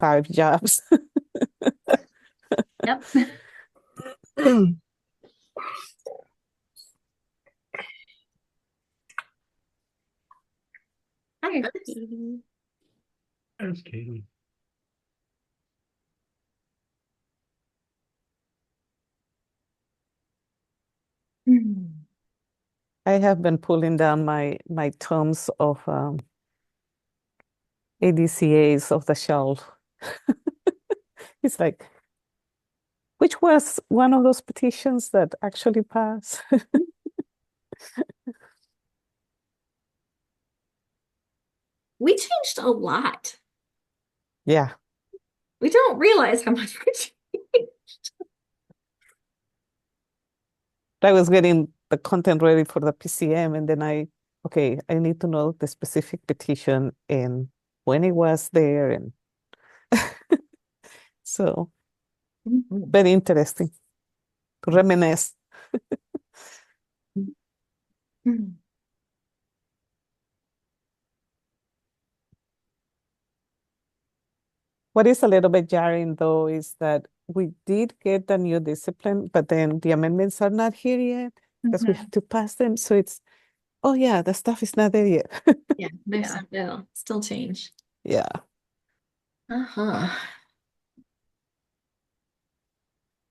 5 jobs. Yep. Hi, Katie. That's Katie. I have been pulling down my tomes of ADCAs off the shelf. It's like, which was one of those petitions that actually passed? We changed a lot. Yeah, We don't realize how much we changed. I was getting the content ready for the PCM, and then okay, I need to know the specific petition and when it was there, and so very interesting to reminisce. What is a little bit jarring, though, is that we did get the new discipline, but then the amendments are not here yet because we have to pass them. So it's, oh yeah, the stuff is not there yet. Yeah, there's some that'll still change. Yeah. Uh-huh.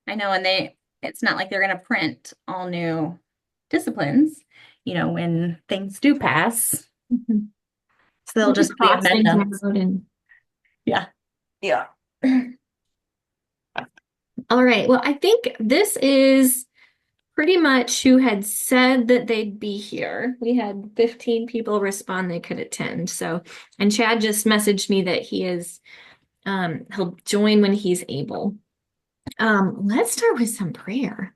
I know, and it's not like they're going to print all new disciplines, when things do pass. So they'll just re-amend them. Yeah. Yeah. All right. Well, I think this is pretty much who had said that they'd be here. We had 15 people respond they could attend. So, and Chad just messaged me that he'll join when he's able. Let's start with some prayer.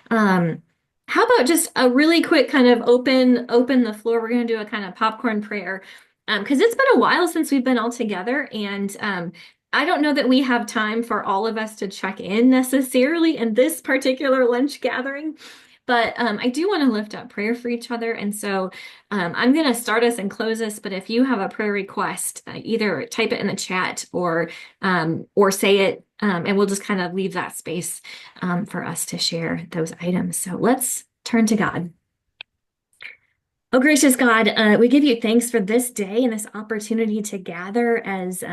How about just a really quick kind of open the floor. We're going to do a kind of popcorn prayer. Because it's been a while since we've been all together, and I don't know that we have time for all of us to check in necessarily in this particular lunch gathering. But I do want to lift up prayer for each other. And so I'm going to start us and close us. But if you have a prayer request, either type it in the chat or say it, and we'll just kind of leave that space for us to share those items. So let's turn to God. Oh, gracious God, we give you thanks for this day and this opportunity to gather as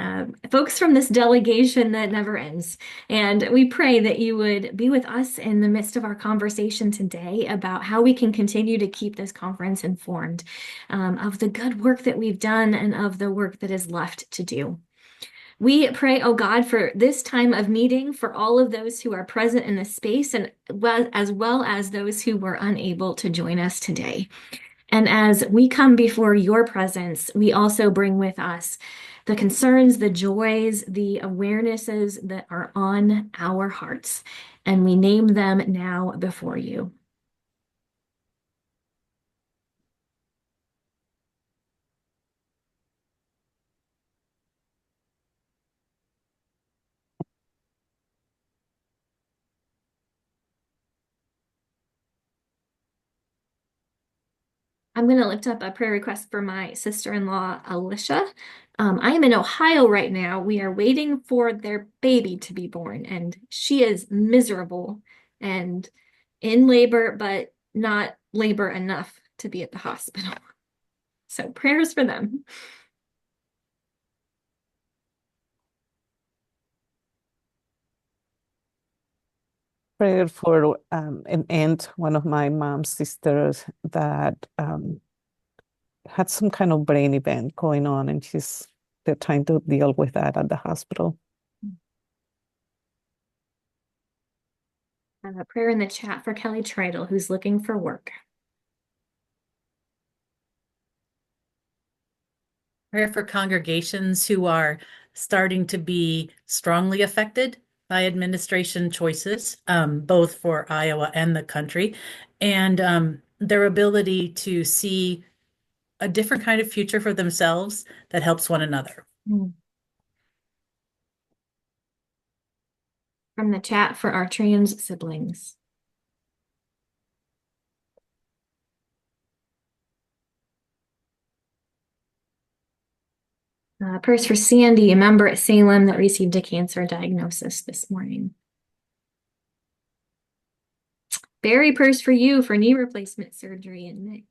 folks from this delegation that never ends. And we pray that you would be with us in the midst of our conversation today about how we can continue to keep this conference informed of the good work that we've done and of the work that is left to do. We pray, oh God, for this time of meeting, for all of those who are present in this space, and as well as those who were unable to join us today. And as we come before your presence, we also bring with us the concerns, the joys, the awarenesses that are on our hearts, and we name them now before you. I'm going to lift up a prayer request for my sister-in-law, Alicia. I am in Ohio right now. We are waiting for their baby to be born, and she is miserable and in labor, but not labor enough to be at the hospital. So prayers for them. Prayer for an aunt, one of my mom's sisters, that had some kind of brain event going on, and they're trying to deal with that at the hospital. A prayer in the chat for Kelly Tritle, who's looking for work. Prayer for congregations who are starting to be strongly affected by administration choices, both for Iowa and the country, and their ability to see a different kind of future for themselves that helps one another. From the chat for our trans siblings. Prayers for Sandy, a member at Salem that received a cancer diagnosis this morning. Barry, prayers for you for knee replacement surgery in May.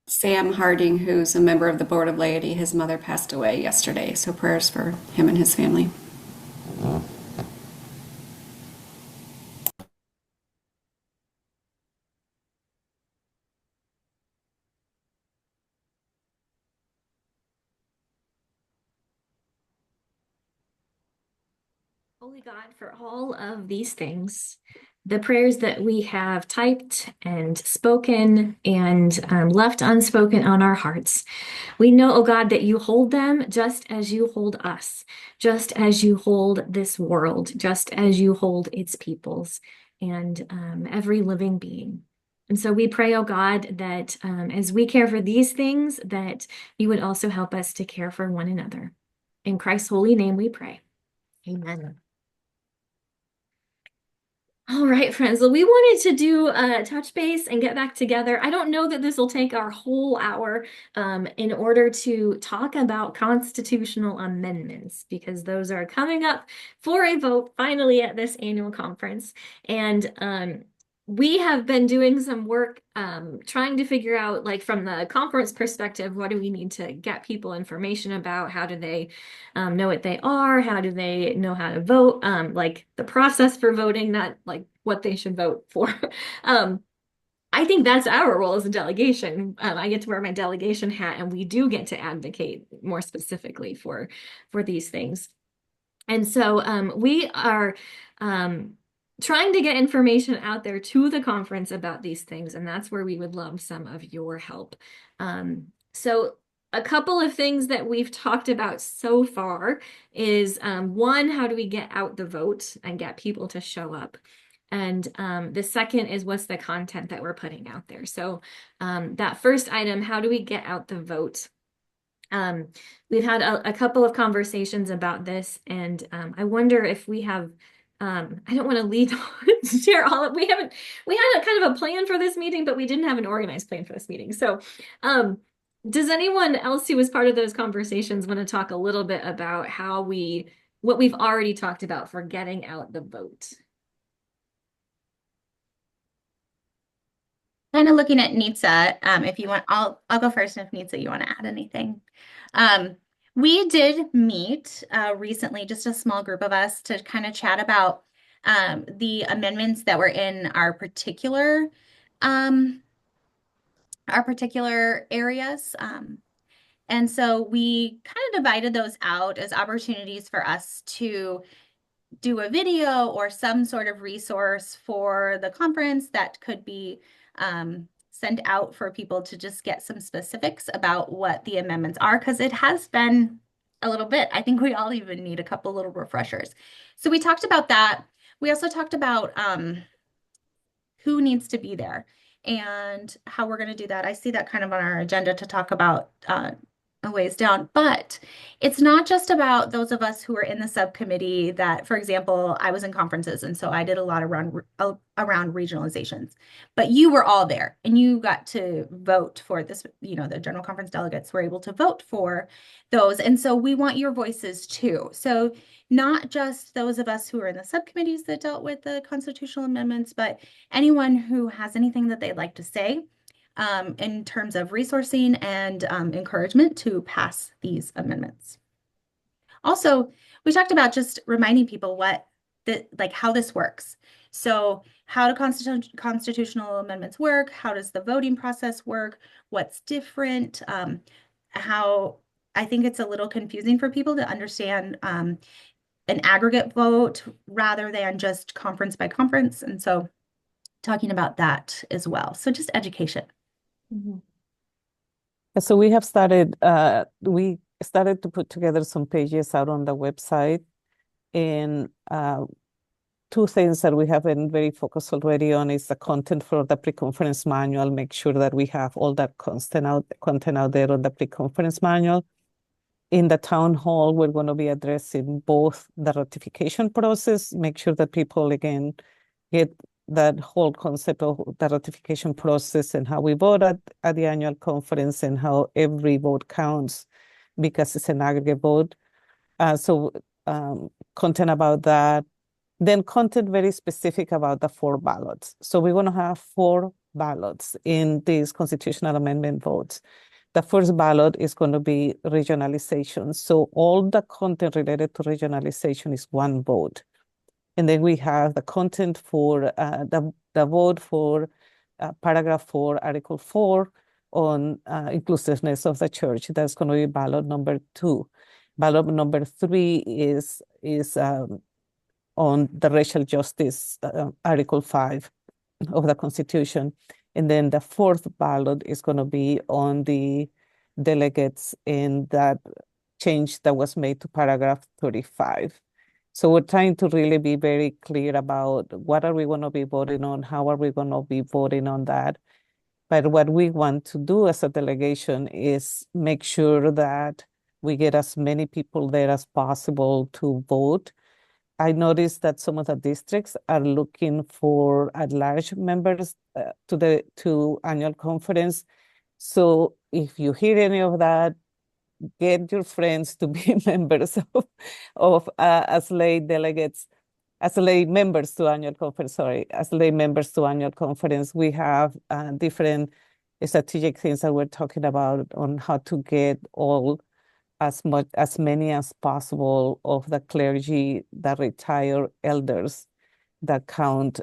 Sam Harding, who's a member of the Board of Laity, his mother passed away yesterday, so prayers for him and his family. Holy God, for all of these things, the prayers that we have typed and spoken and left unspoken on our hearts, we know, oh God, that you hold them just as you hold us, just as you hold this world, just as you hold its peoples and every living being. And so we pray, oh God, that as we care for these things, that you would also help us to care for one another. In Christ's holy name we pray. Amen. All right, friends. Well, we wanted to do a touch base and get back together. I don't know that this will take our whole hour in order to talk about constitutional amendments, because those are coming up for a vote finally at this annual conference. And we have been doing some work trying to figure out, like, from the conference perspective, what do we need to get people information about? How do they know what they are? How do they know how to vote? Like the process for voting, not like what they should vote for. I think that's our role as a delegation. I get to wear my delegation hat, and we do get to advocate more specifically for these things. And so we are trying to get information out there to the conference about these things, and that's where we would love some of your help. So a couple of things that we've talked about so far is one, how do we get out the vote and get people to show up? And the second is, what's the content that we're putting out there? So that first item, how do we get out the vote? We've had a couple of conversations about this, and I wonder if we have, I don't want to lead on share all of, we had a kind of a plan for this meeting, but we didn't have an organized plan for this meeting. So does anyone else who was part of those conversations want to talk a little bit about what we've already talked about for getting out the vote? Kind of looking at Nitsa, if you want, I'll go first, and if Nitsa, you want to add anything. We did meet recently, just a small group of us, to kind of chat about the amendments that were in our particular areas. And so we kind of divided those out as opportunities for us to do a video or some sort of resource for the conference that could be sent out for people to just get some specifics about what the amendments are, because it has been a little bit. I think we all even need a couple little refreshers. So we talked about that. We also talked about who needs to be there and how we're going to do that. I see that kind of on our agenda to talk about a ways down, but it's not just about those of us who are in the subcommittee that, for example, I was in conferences, and so I did a lot around regionalizations, but you were all there and you got to vote for this, the general conference delegates were able to vote for those. And so we want your voices too. So not just those of us who are in the subcommittees that dealt with the constitutional amendments, but anyone who has anything that they'd like to say in terms of resourcing and encouragement to pass these amendments. Also, we talked about just reminding people how this works. So how do constitutional amendments work? How does the voting process work? What's different? How I think it's a little confusing for people to understand an aggregate vote rather than just conference by conference. And so talking about that as well. So just education. Mm-hmm. So we started to put together some pages out on the website, and two things that we have been very focused already on is the content for the pre-conference manual. Make sure that we have all that content out there on the pre-conference manual. In the town hall, we're going to be addressing both the ratification process, make sure that people, again, get that whole concept of the ratification process and how we vote at the annual conference and how every vote counts because it's an aggregate vote. So content about that. Then content very specific about the 4 ballots. So we're going to have 4 ballots in these constitutional amendment votes. The first ballot is going to be regionalization. So all the content related to regionalization is 1 vote. And then we have the content for the vote for paragraph 4, article 4 on inclusiveness of the church. That's going to be ballot number 2. Ballot number 3 is on the racial justice, article 5 of the Constitution. And then the 4th ballot is going to be on the delegates in that change that was made to paragraph 35. So we're trying to really be very clear about what are we going to be voting on, how are we going to be voting on that. But what we want to do as a delegation is make sure that we get as many people there as possible to vote. I noticed that some of the districts are looking for at-large members to annual conference. So if you hear any of that, get your friends to be members of as lay delegates, as lay members to annual conference. Sorry, as lay members to annual conference. We have different strategic things that we're talking about on how to get as many as possible of the clergy that retire elders that count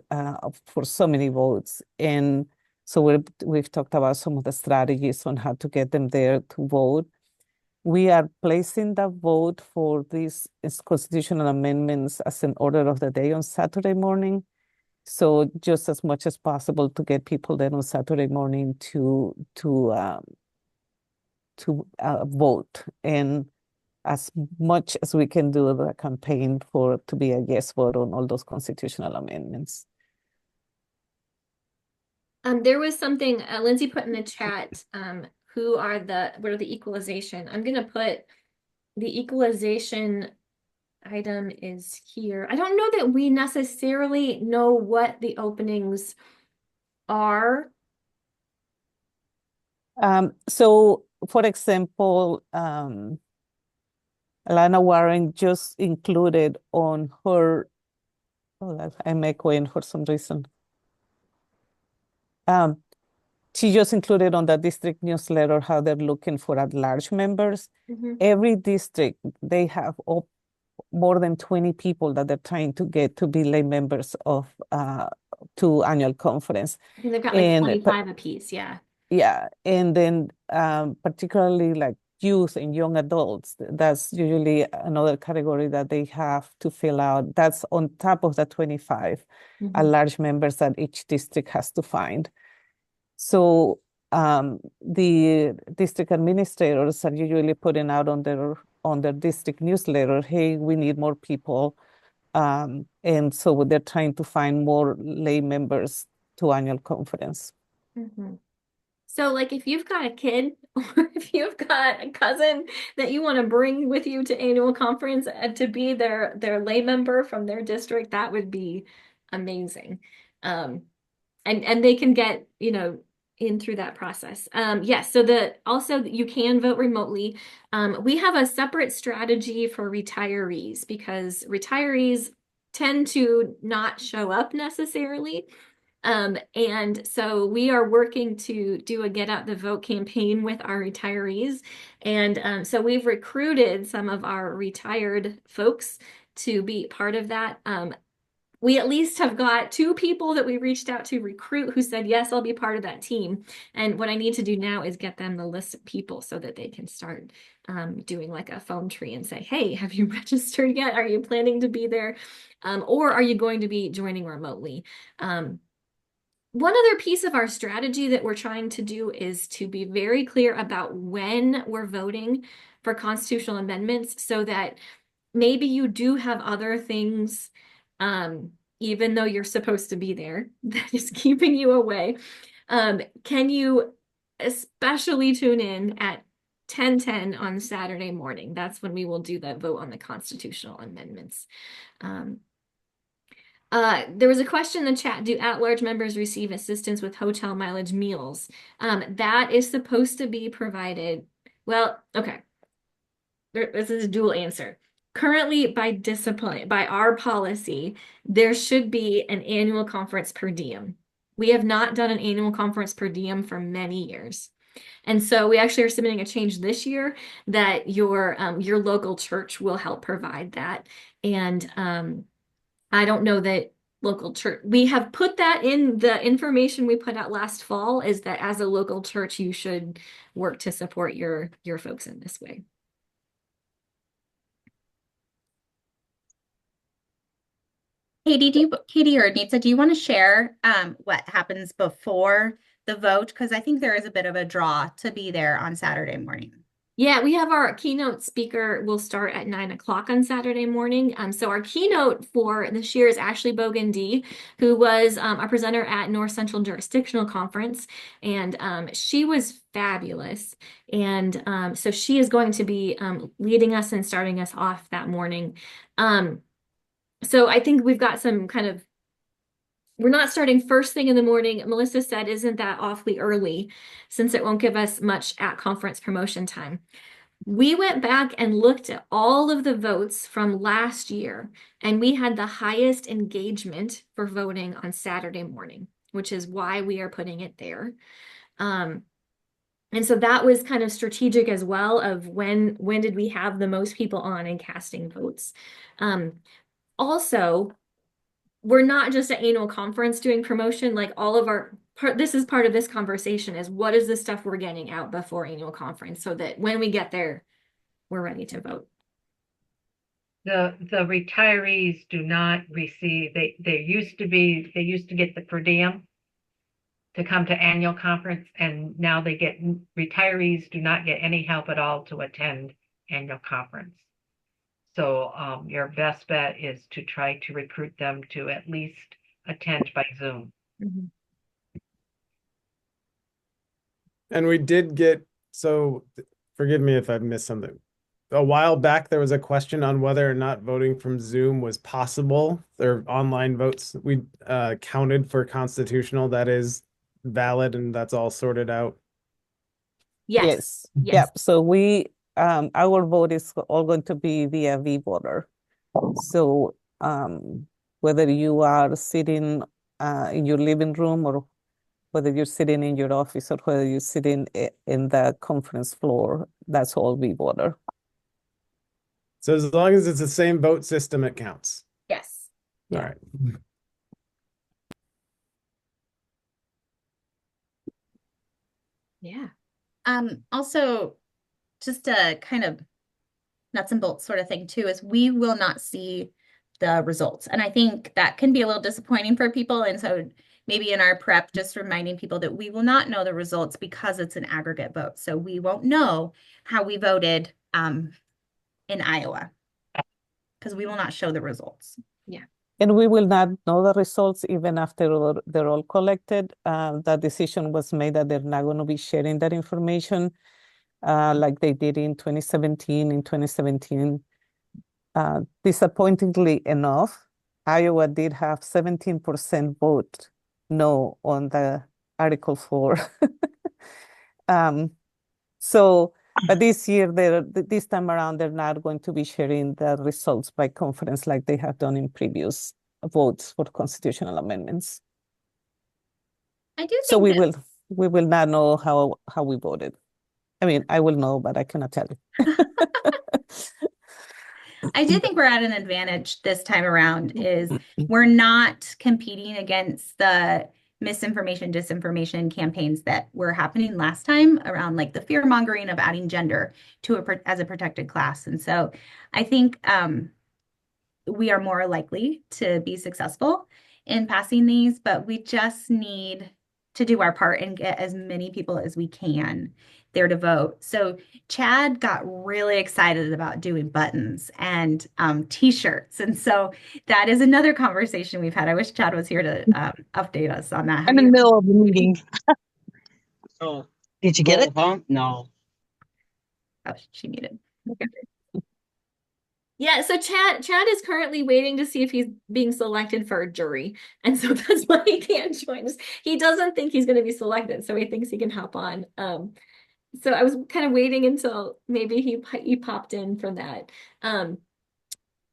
for so many votes. And so we've talked about some of the strategies on how to get them there to vote. We are placing the vote for these constitutional amendments as an order of the day on Saturday morning. So just as much as possible to get people there on Saturday morning to vote, and as much as we can do the campaign to be a yes vote on all those constitutional amendments. There was something Lindsay put in the chat. What are the equalization? I'm gonna put the equalization item is here. I don't know that we necessarily know what the openings are. So for example, Alana Warren just included on her, I'm echoing for some reason. She just included on the district newsletter how they're looking for at-large members. Every district, they have more than 20 people that they're trying to get to be lay members of to annual conference. I think they've got like 25 apiece, yeah. Yeah, and then particularly like youth and young adults, that's usually another category that they have to fill out. That's on top of the 25 at-large members that each district has to find. So the district administrators are usually putting out on their district newsletter, hey, we need more people. And so they're trying to find more lay members to annual conference. So like if you've got a kid or if you've got a cousin that you want to bring with you to annual conference to be their lay member from their district, that would be amazing. And they can get, in through that process. Yes, so also you can vote remotely. We have a separate strategy for retirees because retirees tend to not show up necessarily. And so we are working to do a Get Out the Vote campaign with our retirees. And so we've recruited some of our retired folks to be part of that. We at least have got 2 people that we reached out to recruit who said, yes, I'll be part of that team. And what I need to do now is get them the list of people so that they can start doing like a phone tree and say, hey, have you registered yet? Are you planning to be there? Or are you going to be joining remotely? One other piece of our strategy that we're trying to do is to be very clear about when we're voting for constitutional amendments so that maybe you do have other things, even though you're supposed to be there, that is keeping you away. Can you especially tune in at 10:10 on Saturday morning? That's when we will do the vote on the constitutional amendments. There was a question in the chat, do at-large members receive assistance with hotel mileage meals? That is supposed to be provided. Well, okay. this is a dual answer. Currently, by discipline, by our policy, there should be an annual conference per diem. We have not done an annual conference per diem for many years. And so we actually are submitting a change this year that your local church will help provide that. And I don't know that local church, we have put that in the information we put out last fall, is that as a local church, you should work to support your folks in this way. Katie or Nitsa, do you want to share what happens before the vote? Because I think there is a bit of a draw to be there on Saturday morning. Yeah, we have our keynote speaker will start at 9 o'clock on Saturday morning. So our keynote for this year is Ashley Bogan-D, who was our presenter at North Central Jurisdictional Conference, and she was fabulous. And so she is going to be leading us and starting us off that morning. So I think we've got some kind of, we're not starting first thing in the morning. Melissa said, isn't that awfully early, since it won't give us much at conference promotion time? We went back and looked at all of the votes from last year, and we had the highest engagement for voting on Saturday morning, which is why we are putting it there. And so that was kind of strategic as well, of when did we have the most people on and casting votes. Also, we're not just an annual conference doing promotion, like all of our this is part of this conversation, is what is the stuff we're getting out before annual conference, so that when we get there, we're ready to vote. The retirees do not receive, they used to get the per diem to come to annual conference, and now retirees do not get any help at all to attend annual conference. So your best bet is to try to recruit them to at least attend by Zoom. Mm-hmm. And we did get, so forgive me if I've missed something. A while back, there was a question on whether or not voting from Zoom was possible. Their online votes, we counted for constitutional. That is valid, and that's all sorted out. Yes. Yep. So we, our vote is all going to be via V-voter. So whether you are sitting in your living room, or whether you're sitting in your office, or whether you're sitting in the conference floor, that's all V-voter. So as long as it's the same vote system, it counts. Yes. All right. Yeah. Also, just a kind of nuts and bolts sort of thing too, is we will not see the results. And I think that can be a little disappointing for people. And so maybe in our prep, just reminding people that we will not know the results because it's an aggregate vote. So we won't know how we voted in Iowa, because we will not show the results. Yeah. And we will not know the results even after they're all collected. The decision was made that they're not going to be sharing that information like they did in 2017. In 2017, disappointingly enough, Iowa did have 17% vote no on the Article 4. But this year, this time around, they're not going to be sharing the results by conference like they have done in previous votes for constitutional amendments. I do think so we will not know how we voted. I mean, I will know, but I cannot tell you. I do think we're at an advantage this time around, is we're not competing against the misinformation, disinformation campaigns that were happening last time around, like the fear mongering of adding gender to as a protected class. And so I think we are more likely to be successful in passing these, but we just need to do our part and get as many people as we can there to vote. So Chad got really excited about doing buttons and t-shirts. And so that is another conversation we've had. I wish Chad was here to update us on that. I'm in the middle of the meeting. Oh, did you get it? No. Oh, she muted. Yeah, so Chad is currently waiting to see if he's being selected for a jury. And so that's why he can't join us. He doesn't think he's going to be selected, so he thinks he can hop on. So I was kind of waiting until maybe he popped in for that.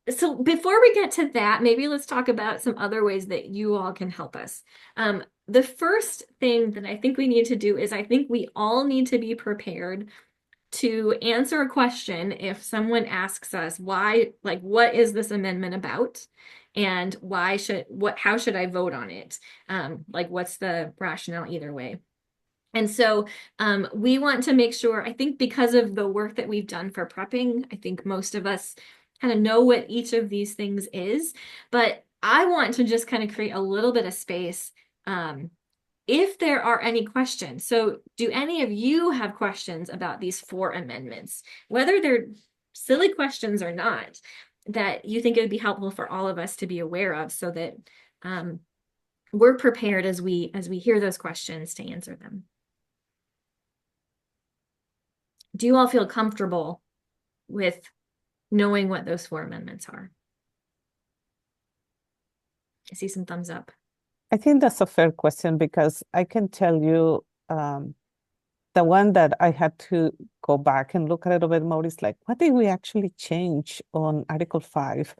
So before we get to that, maybe let's talk about some other ways that you all can help us. The first thing that I think we need to do is I think we all need to be prepared to answer a question if someone asks us why, like, what is this amendment about? And how should I vote on it? Like, what's the rationale either way? And so we want to make sure, I think because of the work that we've done for prepping, I think most of us kind of know what each of these things is, but I want to just kind of create a little bit of space if there are any questions. So do any of you have questions about these 4 amendments, whether they're silly questions or not, that you think it would be helpful for all of us to be aware of so that we're prepared as we hear those questions to answer them? Do you all feel comfortable with knowing what those 4 amendments are? I see some thumbs up. I think that's a fair question because I can tell you the one that I had to go back and look a little bit more is like, what did we actually change on Article 5?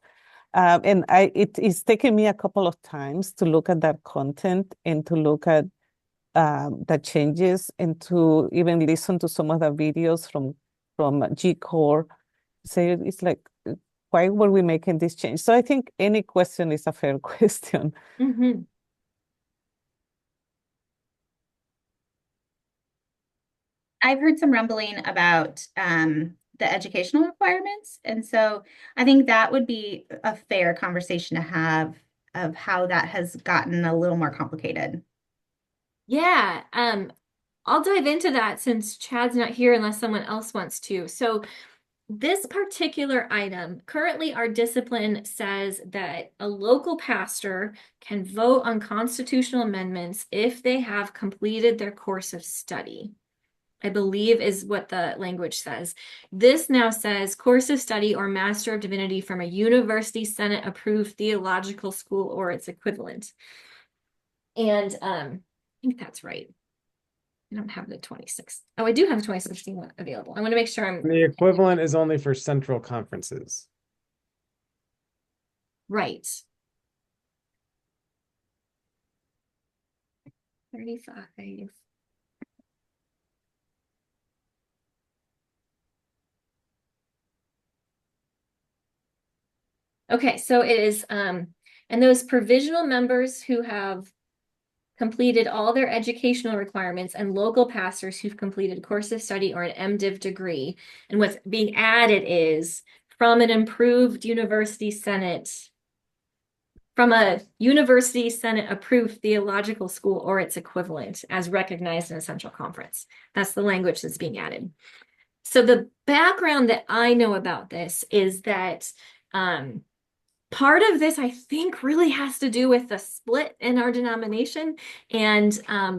And it is taking me a couple of times to look at that content and to look at the changes and to even listen to some of the videos from G Core. So it's like, why were we making this change? So I think any question is a fair question. Mm-hmm. I've heard some rumbling about the educational requirements. And so I think that would be a fair conversation to have of how that has gotten a little more complicated. Yeah, I'll dive into that since Chad's not here unless someone else wants to. So this particular item, currently our discipline says that a local pastor can vote on constitutional amendments if they have completed their course of study, I believe is what the language says. This now says course of study or Master of Divinity from a University Senate approved theological school or its equivalent. And I think that's right. I don't have the 26th. Oh, I do have the 2016 one available. I want to make sure I'm The equivalent is only for central conferences. right. 35. Okay, so it is, and those provisional members who have completed all their educational requirements and local pastors who've completed course of study or an MDiv degree. And what's being added is from an improved University Senate, from a University Senate approved theological school or its equivalent as recognized in a central conference. That's the language that's being added. So the background that I know about this is that part of this, I think, really has to do with the split in our denomination and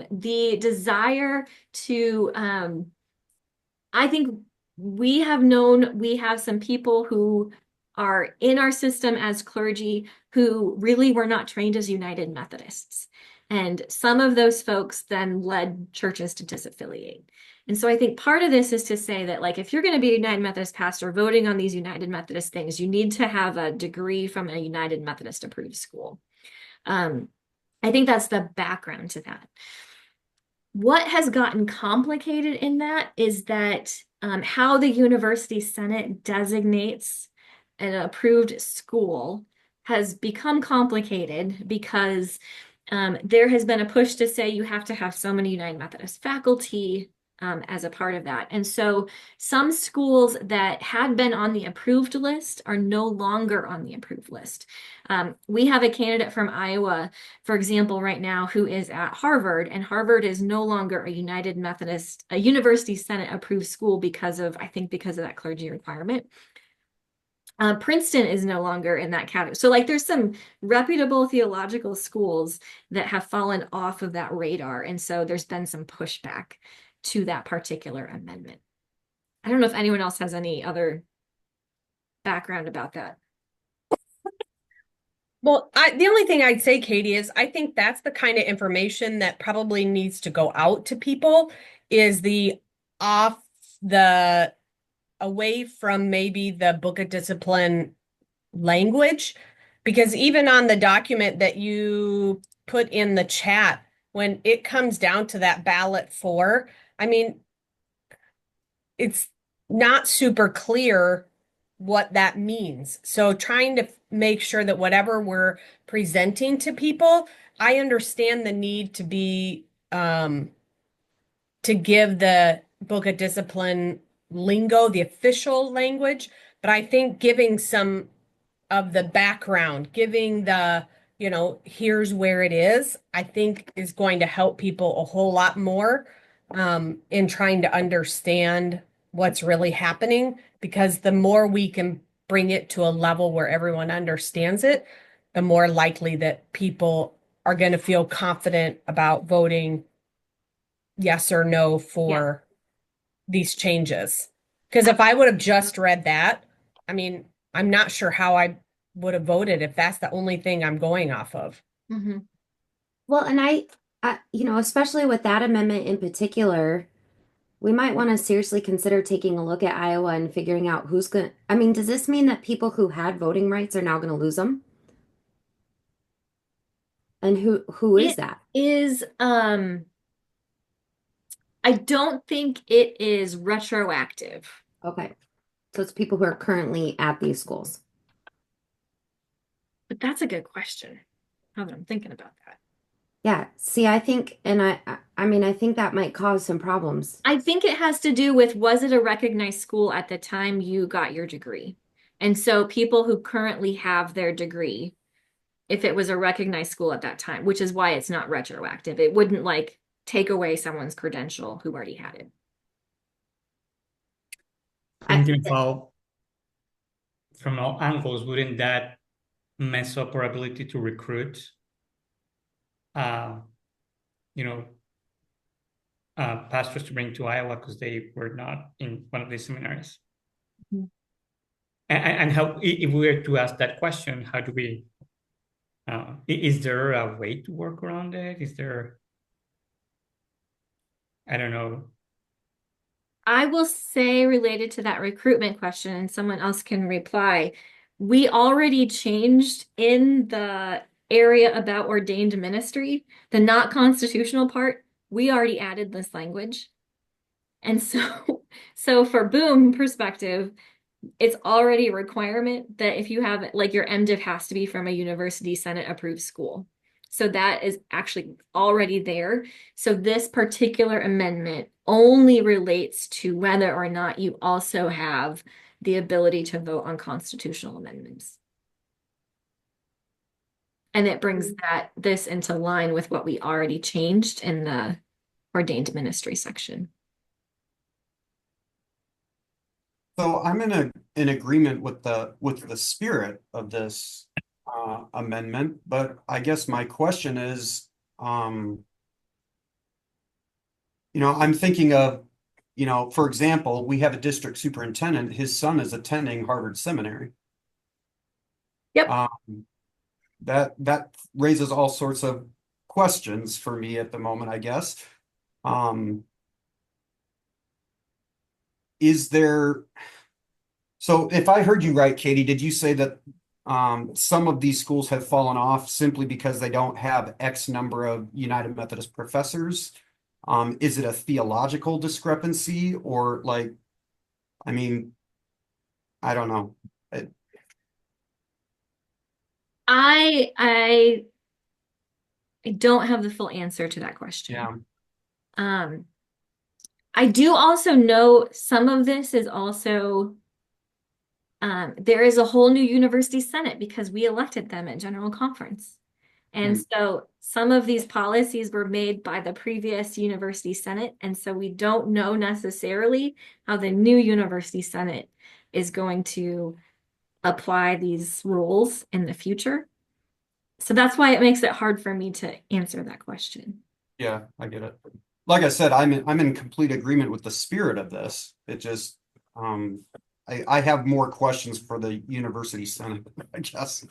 the desire to, I think we have some people who are in our system as clergy who really were not trained as United Methodists. And some of those folks then led churches to disaffiliate. And so I think part of this is to say that, like, if you're going to be a United Methodist pastor voting on these United Methodist things, you need to have a degree from a United Methodist approved school. I think that's the background to that. What has gotten complicated in that is that how the University Senate designates an approved school has become complicated because there has been a push to say you have to have so many United Methodist faculty as a part of that. And so some schools that had been on the approved list are no longer on the approved list. We have a candidate from Iowa, for example, right now, who is at Harvard, and Harvard is no longer a United Methodist, a University Senate approved school because of that clergy requirement. Princeton is no longer in that category. So, like, there's some reputable theological schools that have fallen off of that radar. And so there's been some pushback to that particular amendment. I don't know if anyone else has any other background about that. Well, the only thing I'd say, Katie, is I think that's the kind of information that probably needs to go out to people is the off the away from maybe the book of discipline language, because even on the document that you put in the chat, when it comes down to that ballot 4, I mean, it's not super clear what that means. So trying to make sure that whatever we're presenting to people, I understand the need to be to give the book of discipline lingo, the official language, but I think giving some of the background, giving the, here's where it is, I think is going to help people a whole lot more in trying to understand what's really happening. Because the more we can bring it to a level where everyone understands it, the more likely that people are going to feel confident about voting yes or no for these changes. Because if I would have just read that, I mean, I'm not sure how I would have voted if that's the only thing I'm going off of. Mm-hmm. Well, and especially with that amendment in particular, we might want to seriously consider taking a look at Iowa and figuring out who's going to, I mean, does this mean that people who had voting rights are now going to lose them? And who is It that? is, I don't think it is retroactive. Okay. So it's people who are currently at these schools. But that's a good question. Now that I'm thinking about that. Yeah. See, I think, and I mean, I think that might cause some problems. I think it has to do with, was it a recognized school at the time you got your degree? And so people who currently have their degree, if it was a recognized school at that time, which is why it's not retroactive, it wouldn't like take away someone's credential who already had it. Thinking about from all angles, wouldn't that mess up our ability to recruit? Pastors to bring to Iowa because they were not in one of these seminaries. Mm-hmm. And how, if we were to ask that question, how do we, is there a way to work around it? Is there, I don't know. I will say, related to that recruitment question, and someone else can reply, we already changed in the area about ordained ministry, the not constitutional part, we already added this language. And so for Boom perspective, it's already a requirement that if you have, like, your MDiv has to be from a University Senate approved school. So that is actually already there. So this particular amendment only relates to whether or not you also have the ability to vote on constitutional amendments. And it brings this into line with what we already changed in the ordained ministry section. So I'm in agreement with the spirit of this amendment, but I guess my question is, I'm thinking of, for example, we have a district superintendent. His son is attending Harvard Seminary. Yep. That raises all sorts of questions for me at the moment, I guess. Is there, so if I heard you right, Katie, did you say that some of these schools have fallen off simply because they don't have X number of United Methodist professors? Is it a theological discrepancy or I don't know. I don't have the full answer to that question. Yeah. I do also know some of this is also there is a whole new university senate because we elected them at General Conference. And so some of these policies were made by the previous university senate. And so we don't know necessarily how the new university senate is going to apply these rules in the future. So that's why it makes it hard for me to answer that question. Yeah, I get it. Like I said, I'm in complete agreement with the spirit of this. It just I have more questions for the university senate, I guess.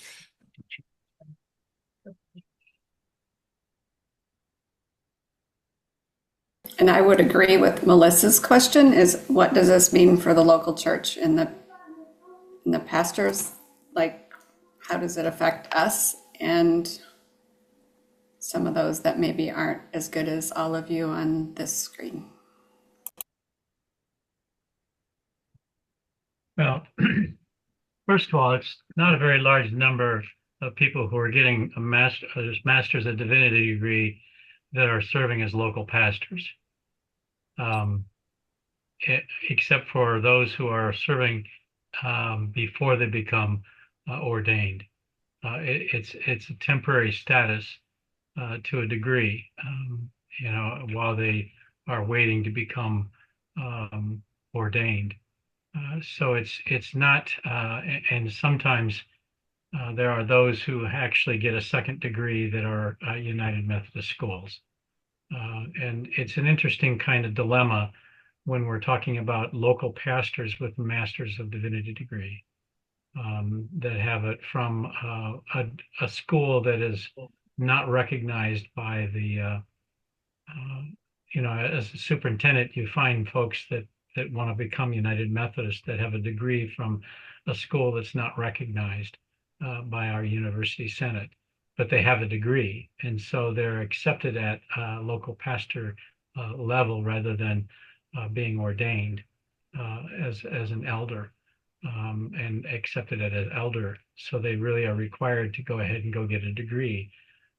And I would agree with Melissa's question is what does this mean for the local church and the pastors? Like, how does it affect us and some of those that maybe aren't as good as all of you on this screen? Well, first of all, it's not a very large number of people who are getting a master's of divinity degree that are serving as local pastors, except for those who are serving before they become ordained. It's a temporary status to a degree, while they are waiting to become ordained. So it's not, and sometimes there are those who actually get a second degree that are United Methodist schools. And it's an interesting kind of dilemma when we're talking about local pastors with Masters of Divinity degree that have it from a school that is not recognized by the as a superintendent, you find folks that want to become United Methodist that have a degree from a school that's not recognized by our university senate, but they have a degree, and so they're accepted at local pastor level rather than being ordained as an elder and accepted as an elder. So they really are required to go ahead and go get a degree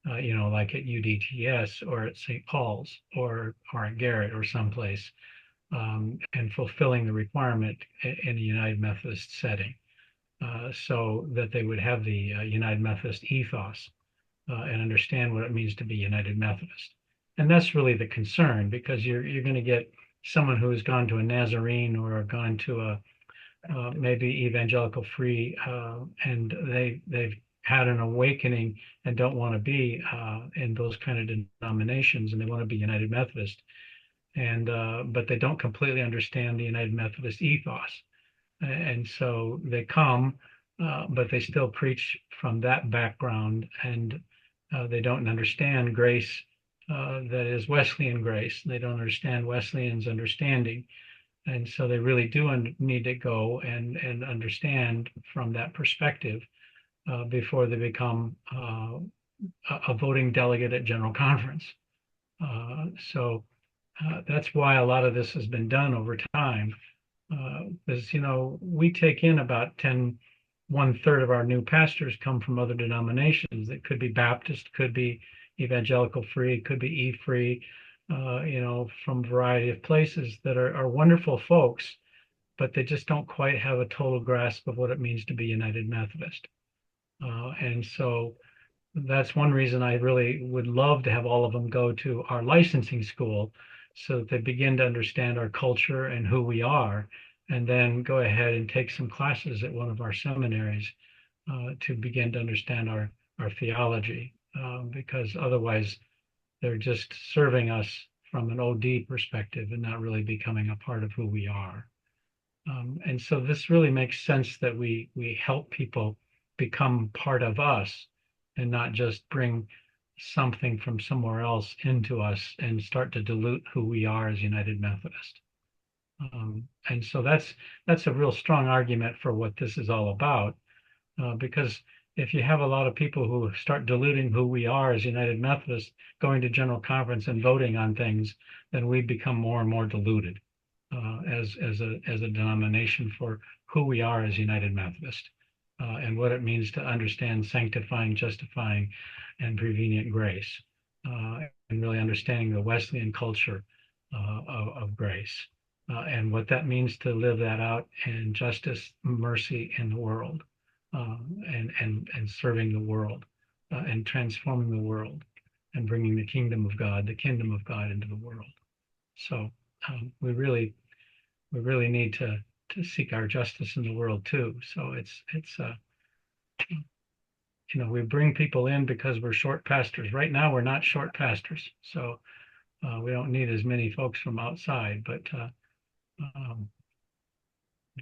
like at UDTS or at St. Paul's or at Garrett or someplace, and fulfilling the requirement in a United Methodist setting, so that they would have the United Methodist ethos and understand what it means to be United Methodist. And that's really the concern, because you're going to get someone who has gone to a Nazarene or gone to a maybe evangelical free, and they've had an awakening and don't want to be in those kind of denominations, and they want to be United Methodist, and but they don't completely understand the United Methodist ethos, and so they come, but they still preach from that background, and they don't understand grace that is Wesleyan grace. They don't understand Wesleyan's understanding. And so they really do need to go and understand from that perspective before they become a voting delegate at General Conference. So that's why a lot of this has been done over time. Because, we take in about 1/3 of our new pastors come from other denominations. It could be Baptist, could be evangelical free, could be E-free, from a variety of places that are wonderful folks, but they just don't quite have a total grasp of what it means to be United Methodist. And so that's one reason I really would love to have all of them go to our licensing school so that they begin to understand our culture and who we are, and then go ahead and take some classes at one of our seminaries to begin to understand our theology, because otherwise they're just serving us from an OD perspective and not really becoming a part of who we are. And so this really makes sense that we help people become part of us and not just bring something from somewhere else into us and start to dilute who we are as United Methodist. And so that's a real strong argument for what this is all about, because if you have a lot of people who start diluting who we are as United Methodists, going to General Conference and voting on things, then we become more and more diluted as a denomination for who we are as United Methodist, and what it means to understand sanctifying, justifying, and prevenient grace, and really understanding the Wesleyan culture of grace, and what that means to live that out in justice, mercy in the world. And serving the world, and transforming the world, and bringing the kingdom of God into the world. So we really need to seek our justice in the world too. So it's we bring people in because we're short pastors. Right now we're not short pastors, so we don't need as many folks from outside, but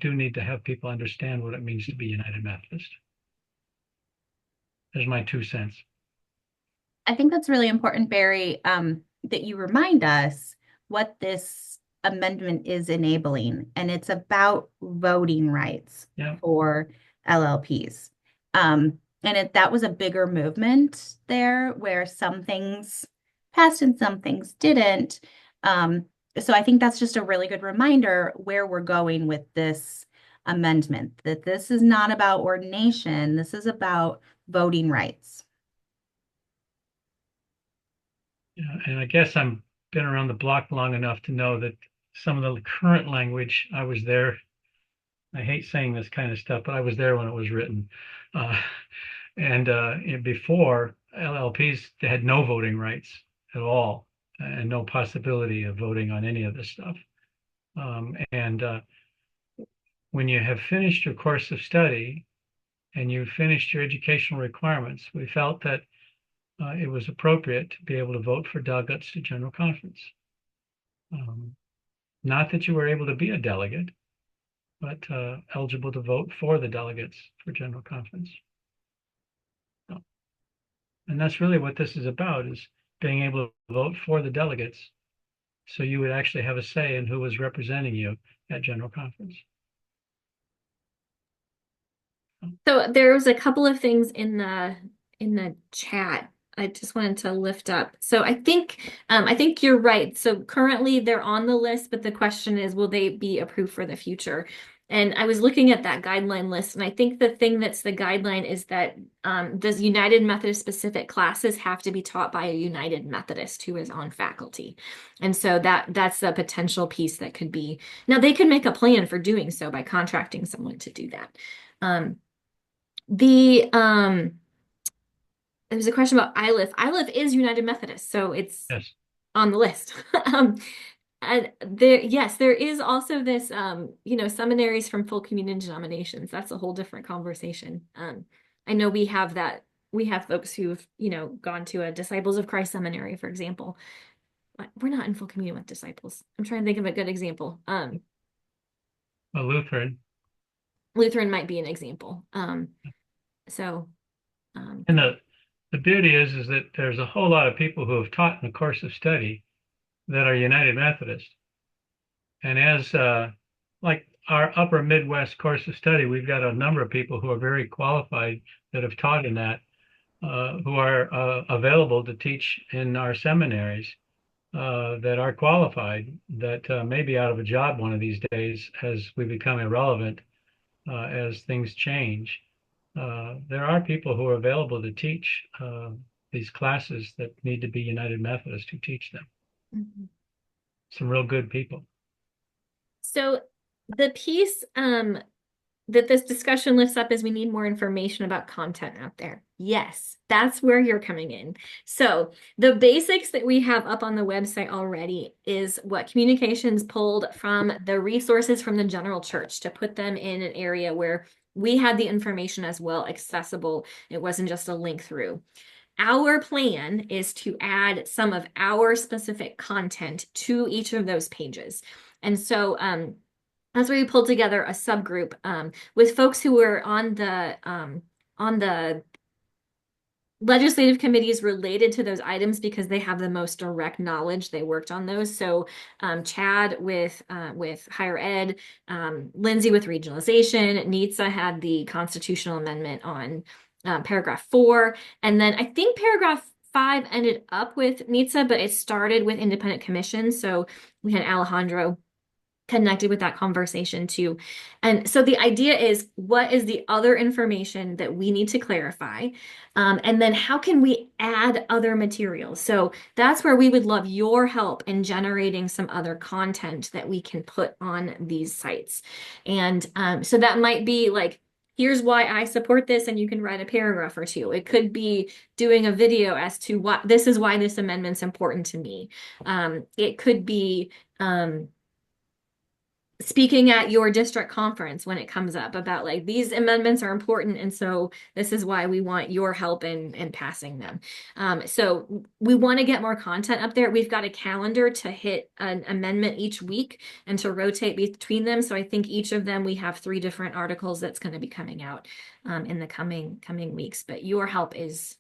do need to have people understand what it means to be United Methodist. There's my 2 cents. I think that's really important, Barry, that you remind us what this amendment is enabling, and it's about voting rights for LLPs. And that was a bigger movement there where some things passed and some things didn't. So I think that's just a really good reminder where we're going with this amendment, that this is not about ordination, this is about voting rights. Yeah, and I guess I'm been around the block long enough to know that some of the current language, I was there. I hate saying this kind of stuff, but I was there when it was written. Uh, and before LLPs, they had no voting rights at all and no possibility of voting on any of this stuff. And when you have finished your course of study and you've finished your educational requirements, we felt that it was appropriate to be able to vote for delegates to General Conference. Not that you were able to be a delegate, but eligible to vote for the delegates for General Conference. So, and that's really what this is about, is being able to vote for the delegates so you would actually have a say in who was representing you at General Conference. So there was a couple of things in the chat I just wanted to lift up. So I think you're right. So currently they're on the list, but the question is, will they be approved for the future? And I was looking at that guideline list, and I think the thing that's the guideline is that does United Methodist specific classes have to be taught by a United Methodist who is on faculty? And so that's a potential piece that could be. Now they could make a plan for doing so by contracting someone to do that. There was a question about ILIF. ILIF is United Methodist, so it's on the list. And there is also this, seminaries from full communion denominations. That's a whole different conversation. I know we have folks who've, gone to a Disciples of Christ seminary, for example. But we're not in full communion with disciples. I'm trying to think of a good example. A Lutheran. Lutheran might be an example. And the beauty is that there's a whole lot of people who have taught in the course of study that are United Methodist. And as like our upper Midwest course of study, we've got a number of people who are very qualified that have taught in that, who are available to teach in our seminaries, that are qualified, that may be out of a job one of these days as we become irrelevant, as things change. There are people who are available to teach these classes that need to be United Methodist who teach them. Mm-hmm. Some real good people. So the piece that this discussion lifts up is we need more information about content out there. Yes, that's where you're coming in. So the basics that we have up on the website already is what communications pulled from the resources from the general church to put them in an area where we had the information as well accessible. It wasn't just a link through. Our plan is to add some of our specific content to each of those pages. And so that's where we pulled together a subgroup with folks who were on the legislative committees related to those items because they have the most direct knowledge. They worked on those. So Chad with higher ed, Lindsay with regionalization, NITSA had the constitutional amendment on paragraph 4. And then I think paragraph 5 ended up with NITSA, but it started with independent commissions. So we had Alejandro connected with that conversation too. And so the idea is, what is the other information that we need to clarify? And then how can we add other materials? So that's where we would love your help in generating some other content that we can put on these sites. And so that might be like, here's why I support this, and you can write a paragraph or two. It could be doing a video as to what this is why this amendment's important to me. It could be speaking at your district conference when it comes up about like these amendments are important, and so this is why we want your help in passing them. So we want to get more content up there. We've got a calendar to hit an amendment each week and to rotate between them. So I think each of them we have 3 different articles that's going to be coming out in the coming weeks. But your help is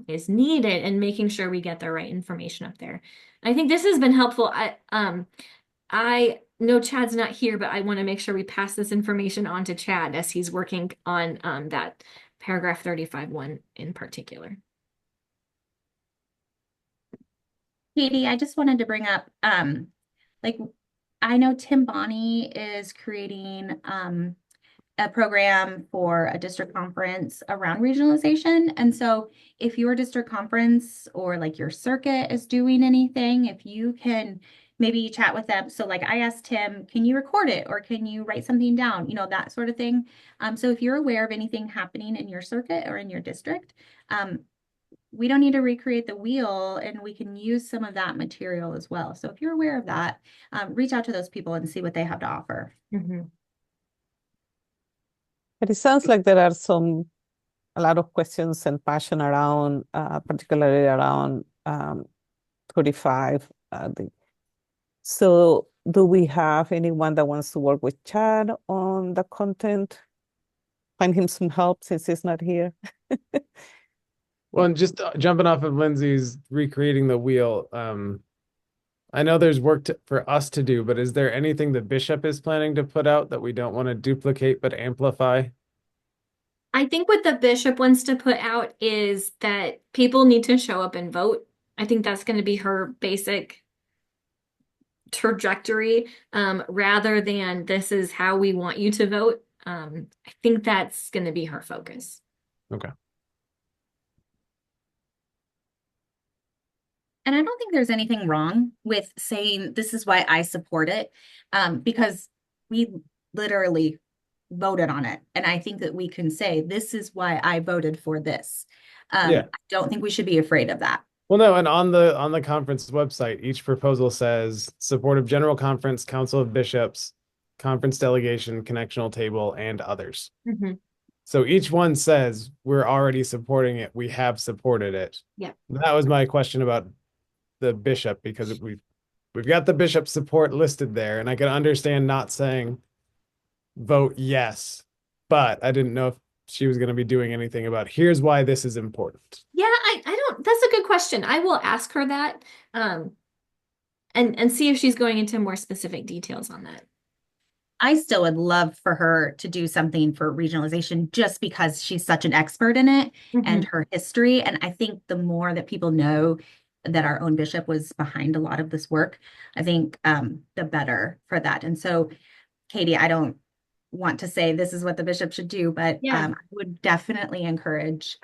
is needed and making sure we get the right information up there. I think this has been helpful. I know Chad's not here, but I want to make sure we pass this information on to Chad as he's working on that paragraph 35.1 in particular. Katie, I just wanted to bring up, like, I know Tim Bonney is creating a program for a district conference around regionalization. And so if your district conference or like your circuit is doing anything, if you can maybe chat with them. So like I asked Tim, can you record it or can you write something down? You know, that sort of thing. So if you're aware of anything happening in your circuit or in your district, we don't need to recreate the wheel and we can use some of that material as well. So if you're aware of that, reach out to those people and see what they have to offer. Mm-hmm. But it sounds like there are a lot of questions and passion around, particularly around 35. So do we have anyone that wants to work with Chad on the content? Find him some help since he's not here. Well, and just jumping off of Lindsay's recreating the wheel, I know there's work for us to do, but is there anything the bishop is planning to put out that we don't want to duplicate but amplify? I think what the bishop wants to put out is that people need to show up and vote. I think that's going to be her basic trajectory, rather than this is how we want you to vote. I think that's going to be her focus. Okay. And I don't think there's anything wrong with saying this is why I support it, because we literally voted on it. And I think that we can say, this is why I voted for this. Yeah. I don't think we should be afraid of that. Well, no, and on the conference website, each proposal says support of General Conference, Council of Bishops, Conference Delegation, Connectional Table, and others. Mm-hmm. So each one says we're already supporting it. We have supported it. Yeah. That was my question about the bishop, because we've got the bishop support listed there, and I can understand not saying vote yes, but I didn't know if she was going to be doing anything about here's why this is important. Yeah, I don't, that's a good question. I will ask her that, and see if she's going into more specific details on that. I still would love for her to do something for regionalization just because she's such an expert in it and her history. And I think the more that people know that our own bishop was behind a lot of this work, I think the better for that. And so, Katie, I don't want to say this is what the bishop should do, but I would definitely encourage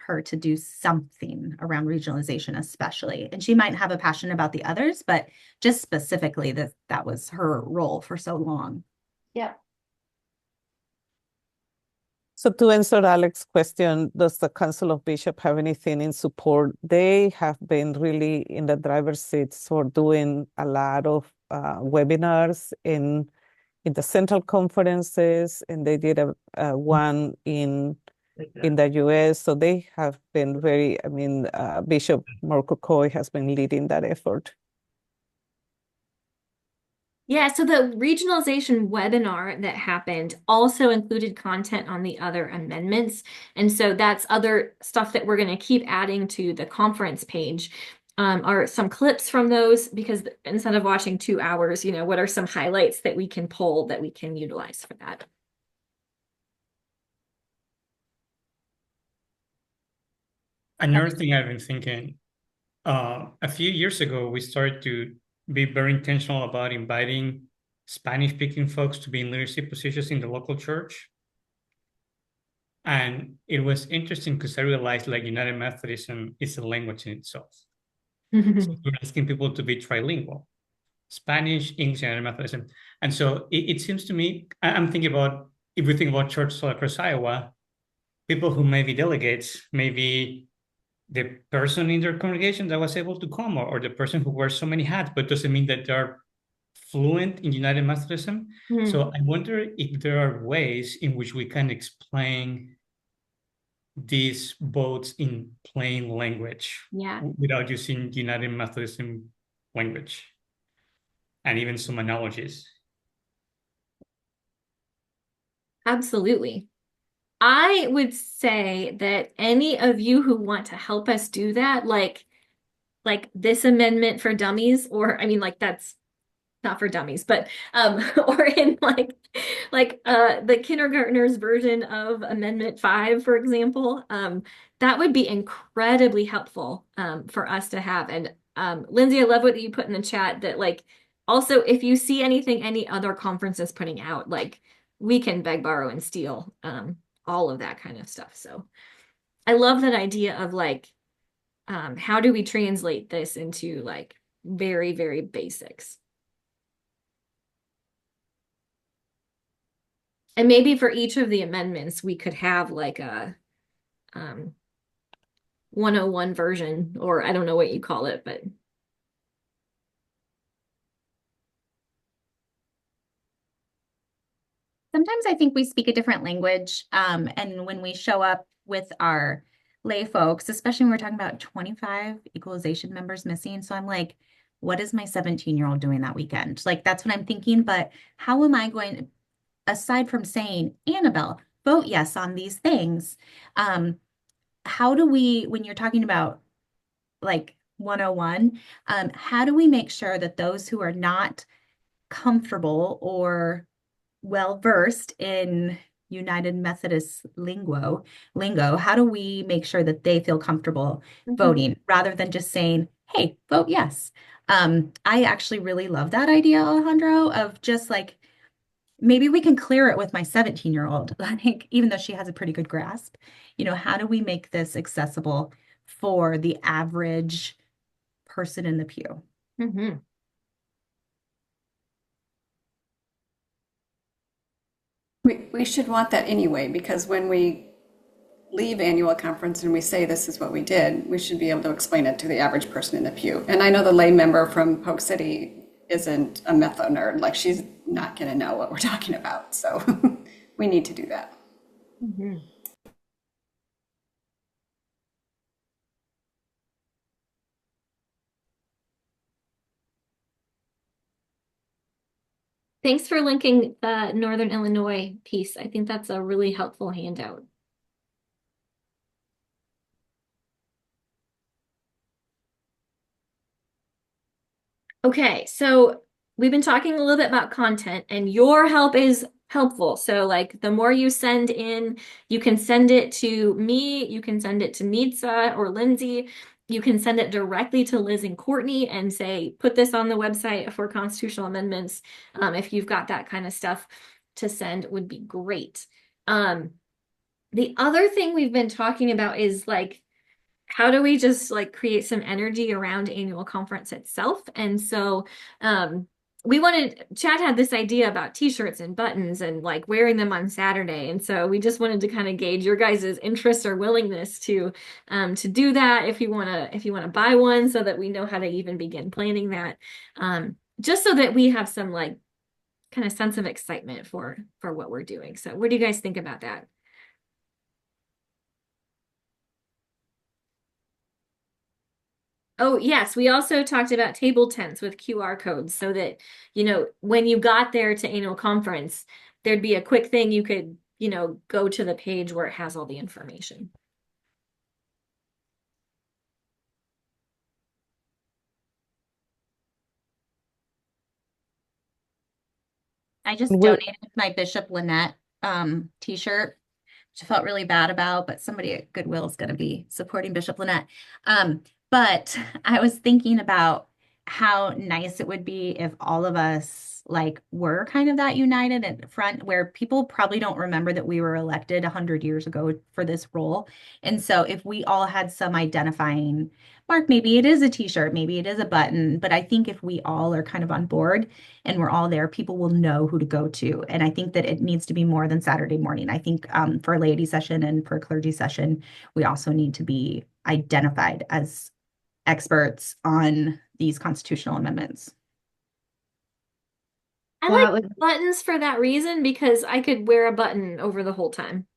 her to do something around regionalization, especially. And she might have a passion about the others, but just specifically that was her role for so long. Yeah. So to answer Alex's question, does the Council of Bishops have anything in support? They have been really in the driver's seats for doing a lot of webinars in the central conferences, and they did a one in the US. So they have been very, Bishop Marco Coy has been leading that effort. Yeah, so the regionalization webinar that happened also included content on the other amendments. And so that's other stuff that we're going to keep adding to the conference page. Are some clips from those, because instead of watching 2 hours, what are some highlights that we can pull that we can utilize for that? Another thing I've been thinking, a few years ago, we started to be very intentional about inviting Spanish-speaking folks to be in leadership positions in the local church. And it was interesting because I realized like United Methodism is a language in itself. So we're asking people to be trilingual, Spanish, English, and Methodism. And so it seems to me, I'm thinking about, if we think about churches across Iowa, people who may be delegates, maybe the person in their congregation that was able to come, or the person who wears so many hats, but doesn't mean that they're fluent in United Methodism. So I wonder if there are ways in which we can explain these votes in plain language, without using United Methodism language, and even some analogies. Absolutely. I would say that any of you who want to help us do that, like this amendment for dummies, or I mean, like that's not for dummies, but or in like the kindergartner's version of Amendment 5, for example, that would be incredibly helpful for us to have. And Lindsay, I love what you put in the chat that like also if you see anything any other conference is putting out, like we can beg, borrow, and steal all of that kind of stuff. So I love that idea of like how do we translate this into like very, very basics. And maybe for each of the amendments, we could have like a 101 version, or I don't know what you call it, but Sometimes I think we speak a different language. And when we show up with our lay folks, especially when we're talking about 25 equalization members missing. So I'm like, what is my 17-year-old doing that weekend? Like, that's what I'm thinking. But how am I going, aside from saying, Annabelle, vote yes on these things, how do we, when you're talking about like 101, how do we make sure that those who are not comfortable or well versed in United Methodist lingo, how do we make sure that they feel comfortable voting rather than just saying, hey, vote yes? I actually really love that idea, Alejandro, of just like maybe we can clear it with my 17-year-old, like even though she has a pretty good grasp, how do we make this accessible for the average person in the pew? Mhm. We should want that anyway, because when we leave annual conference and we say this is what we did, we should be able to explain it to the average person in the pew. And I know the lay member from Polk City isn't a metho nerd, like she's not going to know what we're talking about. So we need to do that. Mhm. Thanks for linking the Northern Illinois piece. I think that's a really helpful handout. Okay, so we've been talking a little bit about content, and your help is helpful. So like the more you send in, you can send it to me, you can send it to Meetza or Lindsay, you can send it directly to Liz and Courtney and say, put this on the website for constitutional amendments. If you've got that kind of stuff to send would be great. The other thing we've been talking about is like how do we just like create some energy around annual conference itself? And so Chad had this idea about t-shirts and buttons and like wearing them on Saturday. And so we just wanted to kind of gauge your guys' interest or willingness to do that if you want to buy one so that we know how to even begin planning that. Just so that we have some like kind of sense of excitement for what we're doing. So what do you guys think about that? Oh, yes. We also talked about table tents with QR codes so that, when you got there to annual conference, there'd be a quick thing you could, go to the page where it has all the information. I just donated my Bishop Lynette t-shirt, which I felt really bad about, but somebody at Goodwill is going to be supporting Bishop Lynette. But I was thinking about how nice it would be if all of us like were kind of that united at front where people probably don't remember that we were elected 100 years ago for this role. And so if we all had some identifying mark, maybe it is a t-shirt, maybe it is a button, but I think if we all are kind of on board and we're all there, people will know who to go to. And I think that it needs to be more than Saturday morning. I think for a laity session and for a clergy session, we also need to be identified as experts on these constitutional amendments. I like buttons for that reason because I could wear a button over the whole time.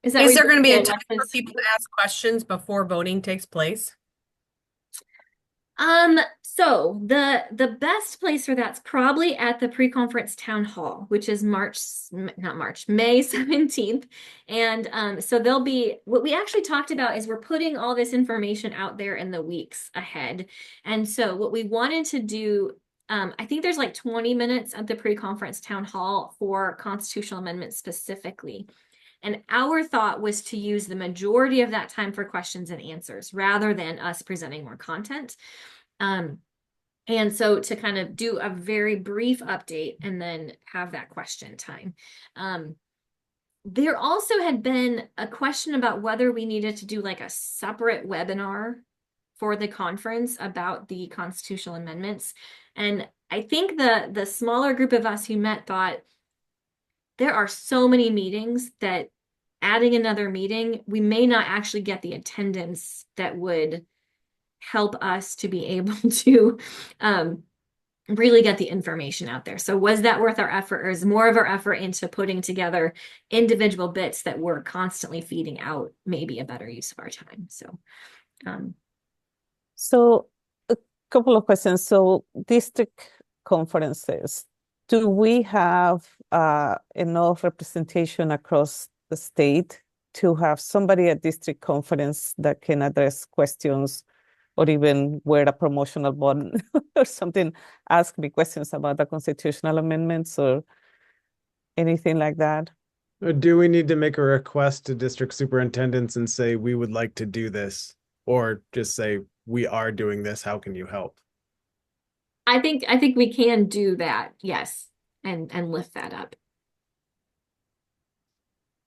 Is there going to be a time for people to ask questions before voting takes place? So the best place for that's probably at the pre-conference town hall, which is May 17th. And so there'll be what we actually talked about is we're putting all this information out there in the weeks ahead. And so what we wanted to do, I think there's like 20 minutes at the pre-conference town hall for constitutional amendments specifically. And our thought was to use the majority of that time for questions and answers rather than us presenting more content. And so to kind of do a very brief update and then have that question time. There also had been a question about whether we needed to do like a separate webinar for the conference about the constitutional amendments. And I think the smaller group of us who met thought there are so many meetings that adding another meeting, we may not actually get the attendance that would help us to be able to really get the information out there. So was that worth our effort, or is more of our effort into putting together individual bits that we're constantly feeding out maybe a better use of our time? So a couple of questions. So district conferences, do we have enough representation across the state to have somebody at district conference that can address questions or even wear a promotional button or something, ask me questions about the constitutional amendments or anything like that? Or do we need to make a request to district superintendents and say, we would like to do this? Or just say, we are doing this, how can you help? I think we can do that, yes, and lift that up.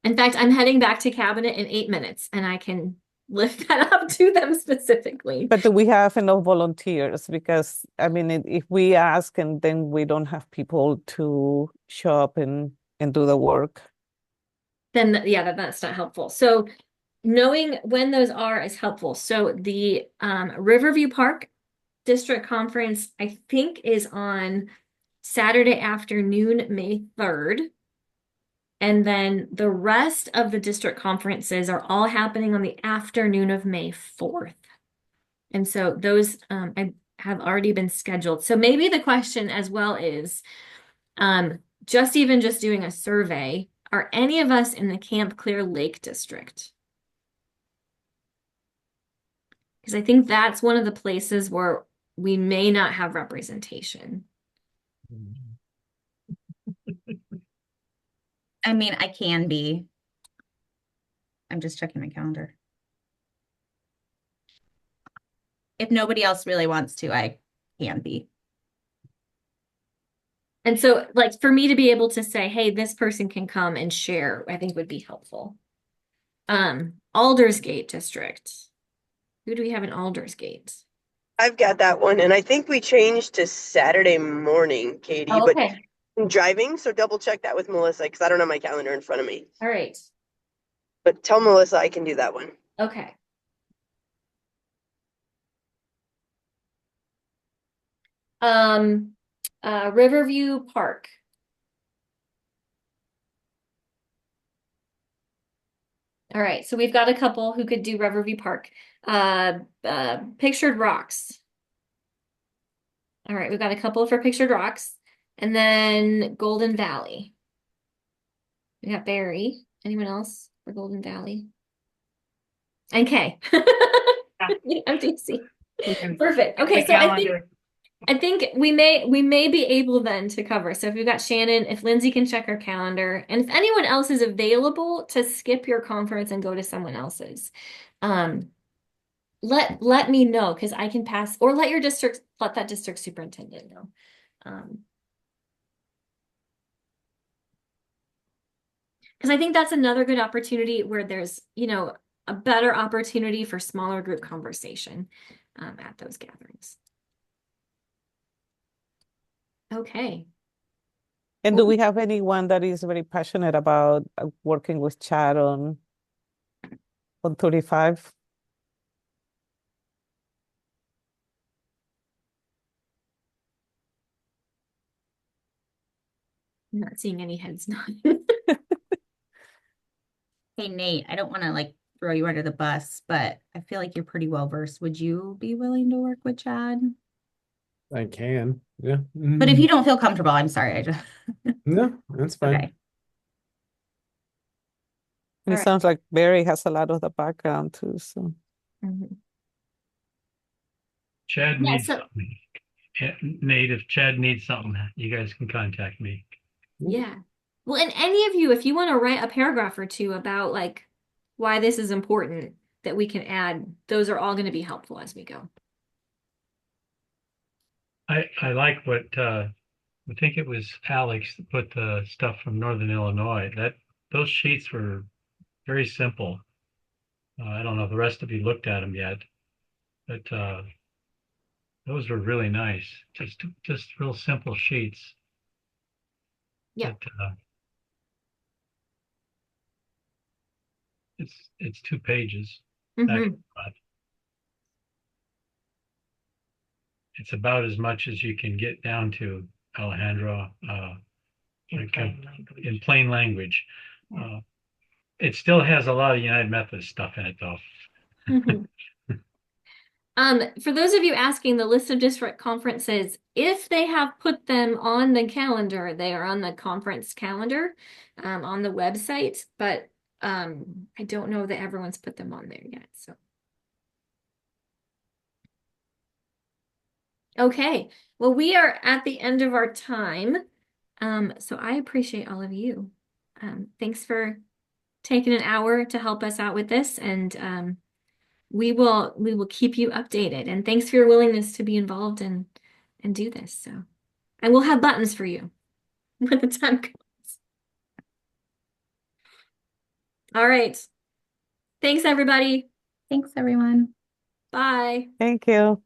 In fact, I'm heading back to cabinet in 8 minutes and I can lift that up to them specifically. But do we have enough volunteers? Because I mean, if we ask and then we don't have people to show up and do the work. Then yeah, that's not helpful. So knowing when those are is helpful. So the Riverview Park District Conference, I think, is on Saturday afternoon, May 3rd. And then the rest of the district conferences are all happening on the afternoon of May 4th. And so those I have already been scheduled. So maybe the question as well is just doing a survey, are any of us in the Camp Clear Lake District? Because I think that's one of the places where we may not have representation. I mean, I can be. I'm just checking my calendar. If nobody else really wants to, I can be. And so, like, for me to be able to say, hey, this person can come and share, I think would be helpful. Aldersgate District. Who do we have in Aldersgate? I've got that one, and I think we changed to Saturday morning, Katie. Oh, okay. But I'm driving, so double check that with Melissa because I don't have my calendar in front of me. All right. But tell Melissa I can do that one. Okay. Riverview Park. All right, so we've got a couple who could do Riverview Park. Pictured Rocks. All right, we've got a couple for Pictured Rocks. And then Golden Valley. We got Barry. Anyone else for Golden Valley? And Kay. MTC. Perfect. Okay, so I think we may be able then to cover. So if we've got Shannon, if Lindsay can check her calendar, and if anyone else is available to skip your conference and go to someone else's, let me know because I can pass, or let that district superintendent know. Because I think that's another good opportunity where there's, a better opportunity for smaller group conversation at those gatherings. Okay. And do we have anyone that is very passionate about working with Chad on 35? I'm not seeing any heads nodding. Hey, Nate, I don't want to throw you under the bus, but I feel like you're pretty well versed. Would you be willing to work with Chad? I can. Yeah. But if you don't feel comfortable, I'm sorry. I just No, that's fine. okay. And All it right. sounds like Barry has a lot of the background too. So Mhm. Chad Yeah, needs so something. Nate, if Chad needs something, you guys can contact me. Yeah. Well, and any of you, if you want to write a paragraph or two about like why this is important that we can add, those are all going to be helpful as we go. I like what I think it was Alex that put the stuff from Northern Illinois. Those sheets were very simple. I don't know if the rest of you looked at them yet, but those were really nice. Just real simple sheets. Yeah. That, it's 2 pages. Mm-hmm. But it's about as much as you can get down to, Alejandro, in plain language. It still has a lot of United Methodist stuff in it, though. Mm-hmm. For those of you asking, the list of district conferences, if they have put them on the calendar, they are on the conference calendar, on the website, but I don't know that everyone's put them on there yet. So okay, well, we are at the end of our time. So I appreciate all of you. Thanks for taking an hour to help us out with this, and we will keep you updated. And thanks for your willingness to be involved and do this. So, and we'll have buttons for you when the time comes. All right. Thanks, everybody. Thanks, everyone. Bye. thank you.